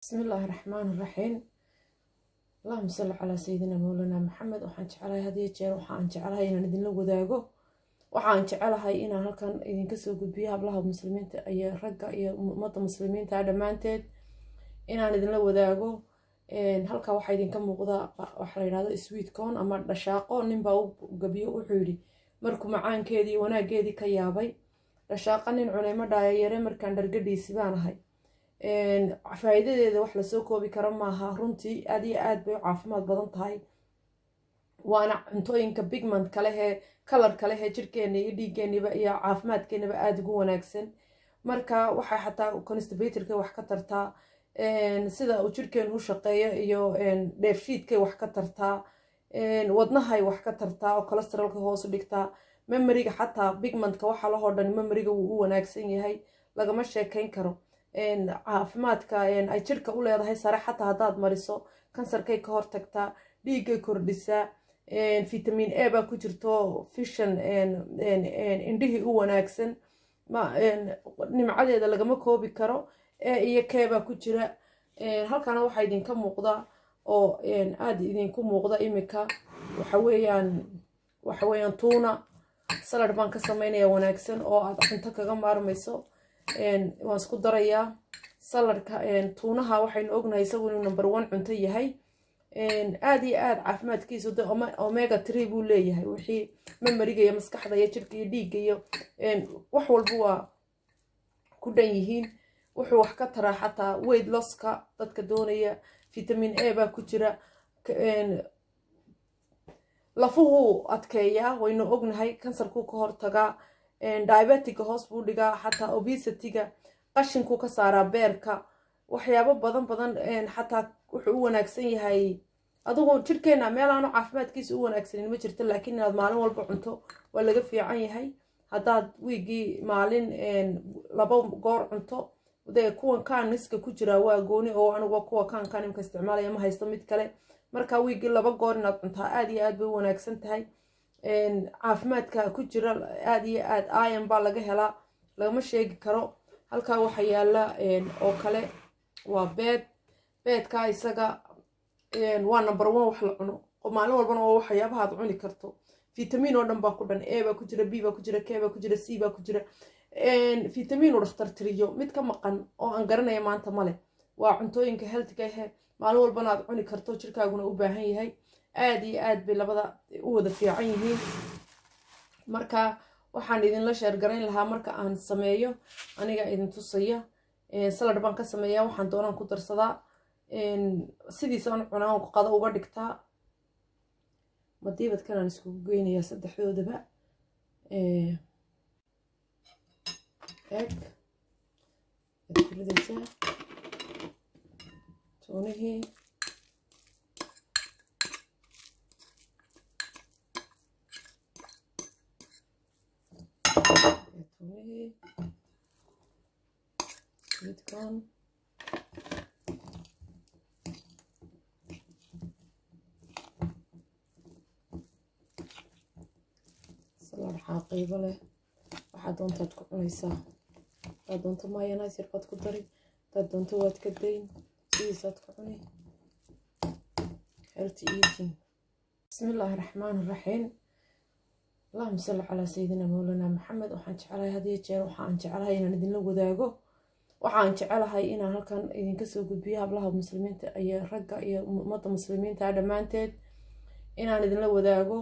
بسم الله الرحمن الرحيم. اللهم صل على سيدنا مولانا محمد. waxaan jecelahay hadii jeer waxaan jecelahay inaan idin la wadaago waxaan jecelahay inaan halkan idin ka soo gudbiyo hablaha muslimiinta iyo ragga iyo ummadda muslimiinta dhamaanteed inaan idin la wadaago halka waxa idin ka muuqda waxa la yiraahdo sweet corn ama dhashaaqo ninba uu gabiyo wuxuu yiri markuu macaankeedii wanaageedii ka yaabay dhashaaqo nin cunayma dhaayare markaan dhargadhiisi baan ahay faa'iidadeeda wax la soo koobi karo maaha runtii aad iyo aad bay caafimaad badan tahay waana cuntooyinka pigment kale ee color kale ee jirkeena iyo dhiigeeniba iyo caafimaadkeeniba aad ugu wanaagsan marka waxa xataa constipatorka wax ka tartaa sida uu jirkeenu u shaqeeyo iyo dheefshiidka wax ka tartaa wadnaha wax ka tartaa oo cholesterolka hoos u dhigtaa memoryga xataa pigmentka waxa la hodhan memoryga uu u wanaagsan yahay lagama sheekayn karo caafimaadka ay jirka u leedahay sare xataa hadaad mariso kansarkay ka hortagtaa dhiigay kordhisaa vitamin A baa ku jirto fishan indhihii u wanaagsan nimcadeeda lagama koobi karo iyo K baa ku jira halkana waxa idinka muuqda oo aad idinku muuqda imika waxa weeyaan tuna salad baan ka sameynaya wanaagsan oo aad cunto kaga maarmayso waan isku darayaa saladka tuunaha waxaynu ognahay isagu inuu number 1 cunto yahay aad iyo aad caafimaadkiisu omega 3 buu leeyahay wixii memoryga iyo maskaxda iyo jirka iyo dhiigga iyo wax walba waa ku dhan yihiin wuxuu wax ka taraa xataa weight loss-ka dadka doonaya vitamin A baa ku jira lafuhu adkeeyaa waynu ognahay kansarku ka hortagaa diabetic hoos buu dhigaa xataa obesity-ga qashinku ka saaraa beerka waxyaabo badan xataa wuxuu u wanaagsan yahay adigu jirkeena meel aanu caafimaadkiisa u wanaagsanin ma jirto laakiin inaad maalin walba cunto waa laga fiican yahay haddaad wiigii maalin 2 goor cunto dee kuwan kaaniska ku jira waa gooni oo anigu kuwa kaanimka isticmaalaya ma haysto mid kale marka wiigii 2 goor inaad cuntaa aad iyo aad bay u wanaagsan tahay caafimaadka ku jira aad iyo aad iron baa laga helaa lagama sheegi karo halka waxa yaala oo kale waa beedka isaga waa number 1 wax la cuno maalin walbana oo waxyaabaha aad cuni karto vitamin oo dhan baa ku dhan A baa ku jira B baa ku jira K baa ku jira C baa ku jira vitamin oo dhakhtar tiriyo mid ka maqan oo aan garanaya maanta male waa cuntooyinka healthiga ah maalin walbana aad cuni karto jirkaaguna u baahan yahay aad iyo aad bay labada u wada fiican yihiin marka waxaan idin la sheer garayn lahaa marka aan sameeyo aniga idin tusaya salad baan ka sameeyaa waxaan doonaan ku darsadaa sidiisa aan cunaan qado uga dhigtaa madiibadkan aan isku geynayaa saddexdoodaba egg ridaysaa toonihii sweet corn salad xaqiibo leh waxa doontaad ku cunaysaa hadaad doonto mayonnaise yar baad ku dari hadaad doonto waad ka dayn sidiisaad ku cuni healthy eating. بسم الله الرحمن الرحيم. اللهم صل على سيدنا مولانا محمد. waxaan jecelahay hadii jeer waxaan jecelahay inaan idin la wadaago waxaan jecelahay inaan halkan idin ka soo gudbiyo hablaha muslimiinta iyo ragga iyo ummadda muslimiinta dhamaanteed inaan idin la wadaago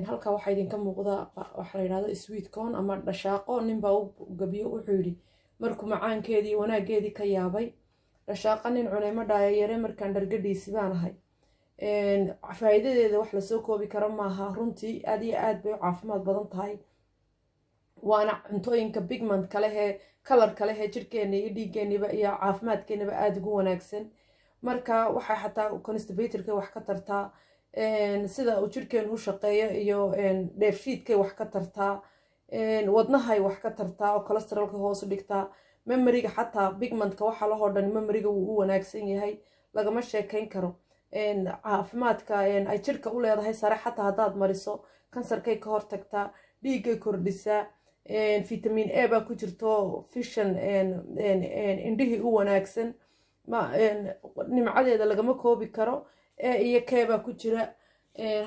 halka waxa idin ka muuqda waxa la yiraahdo sweet corn ama dhashaaqo ninba uu gabiyo wuxuu yiri markuu macaankeedii wanaageedii ka yaabay dhashaaqo nin cunayma dhaayare markaan dhargadhiisi baan ahay faa'iidadeeda wax la soo koobi karo maaha runtii aad iyo aad bay caafimaad badan tahay waana cuntooyinka pigment kale ee color kale ee jirkeena iyo dhiigeeniba iyo caafimaadkeeniba aad ugu wanaagsan marka waxa xataa constipatorka wax ka tartaa sida uu jirkeenu u shaqeeyo iyo dheefshiidka wax ka tartaa wadnaha wax ka tartaa oo cholesterolka hoos u dhigtaa memoryga xataa pigmentka waxa la hodhan memoryga uu u wanaagsan yahay lagama sheekayn karo caafimaadka ay jirka u leedahay sare xataa hadaad mariso kansarkay ka hortagtaa dhiigay kordhisaa vitamin A baa ku jirto fishan indhihii u wanaagsan nimcadeeda lagama koobi karo iyo keebaa ku jira.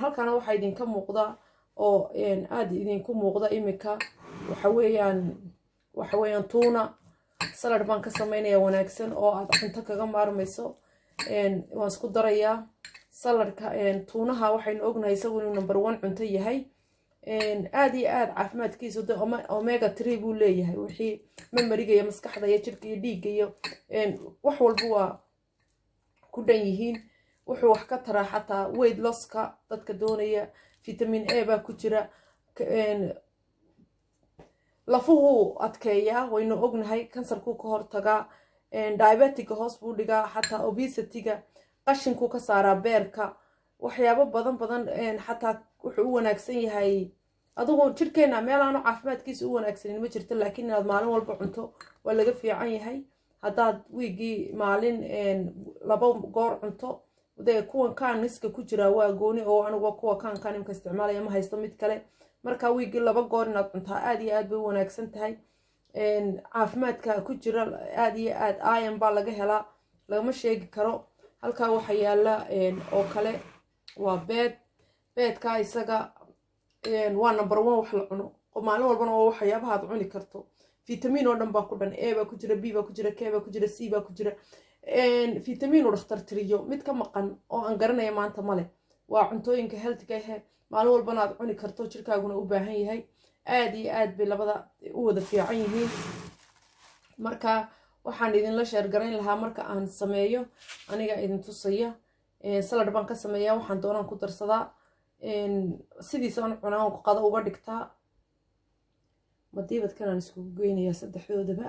halkana waxaa idinka muuqda oo aad idinku muuqda imika waxa weeyaan tuuna salad baan ka sameynaya wanaagsan oo aad cunto kaga maarmayso. waan isku darayaa saladka. tuunaha waxaynu ognahay isagu inuu number 1 cunto yahay. aad iyo aad caafimaadkiisu de omega 3 buu leeyahay, wixii memoriga iyo maskaxda iyo jirka iyo dhiigga iyo wax walba waa ku dhan yihiin. wuxuu wax ka taraa xataa weight losska dadka doonaya. vitamin A baa ku jira. lafuhu adkeeyaa, waynu ognahay kansarkuu ka hortagaa. diabetiga hoos buu dhigaa, xataa obesity-ga qashinkuu ka saaraa beerka. waxyaabo badan xataa wuxuu u wanaagsan yahay. adigu jirkeena meel aanu caafimaadkiisa u wanaagsanin ma jirto, laakiin inaad maalin walba cunto waa laga fiican yahay. haddaad wiigii maalin 2 goor cunto, dee kuwan kaaniska ku jira waa gooni oo anigu kuwa kaan imka isticmaalaya ma haysto mid kale. marka wiigii 2 goor inaad cuntaa aad iyo aad bay u wanaagsan tahay. caafimaadka ku jira aad iyo aad iron baa laga helaa, lagama sheegi karo. halkaa waxa yaala oo kale waa beedka isaga waa number 1 wax la cuno oo maalin walbana waa waxyaabaha aad cuni karto. vitamin oo dhan baa ku dhan. A baa ku jira, B baa ku jira, K baa ku jira, C baa ku jira. vitamin uu dhakhtar tiriyo mid ka maqan oo aan garanaya maanta male. waa cuntooyinka healthiga ah maalin walbana aad cuni karto, jirkaaguna u baahan yahay. aad iyo aad bay labada u wada fiican yihiin. marka waxaan idinla sheergarayn lahaa marka aan sameeyo, aniga idin tusaya. salad baan ka sameeyaa, waxaan doonaan ku darsadaa. sidiisa aan cunaa qado uga dhigtaa. madiibadkan aan iskugu geynayaa saddexdoodaba.